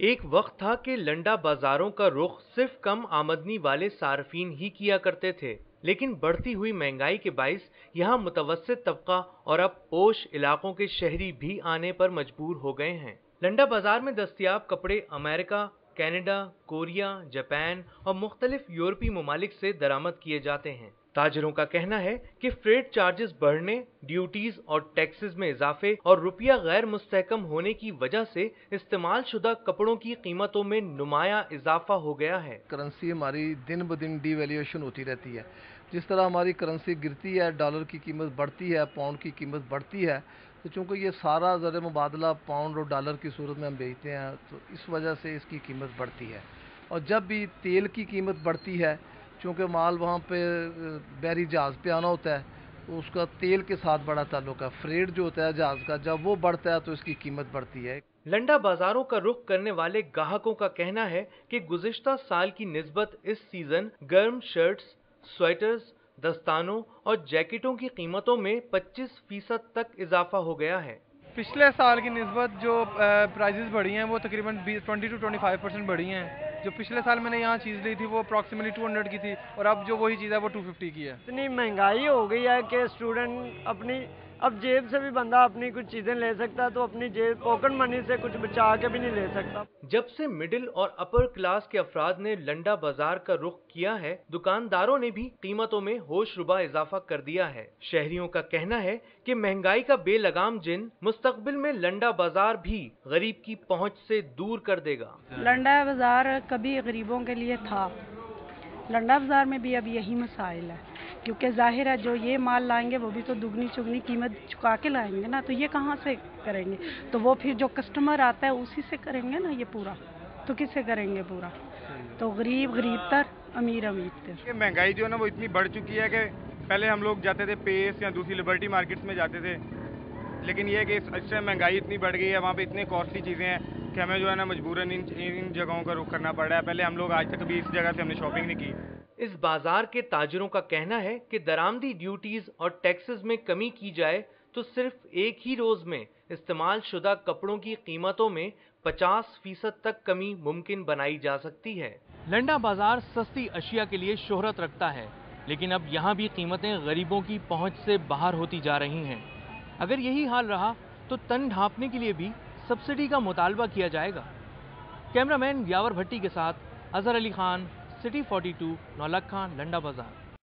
एक वक्त था कि लंडा बाजारों का रुख सिर्फ कम आमदनी वाले सार्फिन ही किया करते थे, लेकिन बढ़ती हुई महंगाई के बाइस यहाँ मुतवस्सित तबका और अब पोश इलाकों के शहरी भी आने पर मजबूर हो गए हैं। लंडा बाजार में दस्तयाब कपड़े अमेरिका, कनाडा, कोरिया, जापान और मुख्तलिफ यूरोपीय ममालिक से दरामद किए जाते हैं। ताजरों का कहना है कि फ्रेट चार्जेस बढ़ने, ड्यूटीज और टैक्सेस में इजाफे और रुपया गैर मुस्तहकम होने की वजह से इस्तेमाल शुदा कपड़ों की कीमतों में नुमाया इजाफा हो गया है। करेंसी हमारी दिन ब दिन डिवैल्यूएशन होती रहती है। जिस तरह हमारी करेंसी गिरती है, डॉलर की कीमत बढ़ती है, पाउंड की कीमत बढ़ती है, तो चूँकि ये सारा ज़र मुबादला पाउंड और डॉलर की सूरत में हम बेचते हैं, तो इस वजह से इसकी कीमत बढ़ती है। और जब भी तेल की कीमत बढ़ती है, चूँकि माल वहाँ पे बहरी जहाज़ पे आना होता है, तो उसका तेल के साथ बड़ा ताल्लुक है। फ्रेट जो होता है जहाज़ का, जब वो बढ़ता है तो इसकी कीमत बढ़ती है। लंडा बाजारों का रुख करने वाले ग्राहकों का कहना है कि गुज़िश्ता साल की निस्बत इस सीजन गर्म शर्ट्स, स्वेटर्स, दस्तानों और जैकेटों की कीमतों में 25% तक इजाफा हो गया है। पिछले साल की निस्बत जो प्राइसेस बढ़ी हैं वो तकरीबन 20 to 25% बढ़ी हैं। जो पिछले साल मैंने यहाँ चीज़ ली थी वो अप्रॉक्सीमेटली 200 की थी और अब जो वही चीज़ है वो 250 की है। इतनी महंगाई हो गई है कि स्टूडेंट अपनी अब जेब से भी बंदा अपनी कुछ चीज़ें ले सकता है, तो अपनी जेब पॉकेट मनी से कुछ बचा के भी नहीं ले सकता। जब से मिडिल और अपर क्लास के अफराद ने लंडा बाजार का रुख किया है, दुकानदारों ने भी कीमतों में होशरुबा इजाफा कर दिया है। शहरियों का कहना है कि महंगाई का बेलगाम जिन मुस्तकबिल में लंडा बाजार भी गरीब की पहुंच से दूर कर देगा। लंडा बाजार कभी गरीबों के लिए था, लंडा बाजार में भी अब यही मसाइल है, क्योंकि जाहिर है जो ये माल लाएंगे वो भी तो दुगनी चुगनी कीमत चुका के लाएंगे ना, तो ये कहाँ से करेंगे? तो वो फिर जो कस्टमर आता है उसी से करेंगे ना, ये पूरा तो किससे करेंगे पूरा? तो गरीब गरीब तर, अमीर अमीर तर। महंगाई जो है ना वो इतनी बढ़ चुकी है कि पहले हम लोग जाते थे पेस या दूसरी लिबर्टी मार्केट्स में जाते थे, लेकिन ये है कि इस महंगाई इतनी बढ़ गई है, वहाँ पे इतने कॉस्टली चीज़ें हैं कि हमें जो है ना मजबूरन इन जगहों का रुख करना पड़ रहा है। पहले हम लोग आज तक कभी इस जगह से हमने शॉपिंग नहीं की। इस बाजार के ताजरों का कहना है कि दरामदी ड्यूटीज और टैक्सेस में कमी की जाए तो सिर्फ एक ही रोज में इस्तेमाल शुदा कपड़ों की कीमतों में 50% तक कमी मुमकिन बनाई जा सकती है। लंडा बाजार सस्ती अशिया के लिए शोहरत रखता है, लेकिन अब यहाँ भी कीमतें गरीबों की पहुंच से बाहर होती जा रही हैं। अगर यही हाल रहा तो तन ढांपने के लिए भी सब्सिडी का मुतालबा किया जाएगा। कैमरामैन यावर भट्टी के साथ अजहर अली खान, सिटी 42, नौलखा, लंडा बाजार।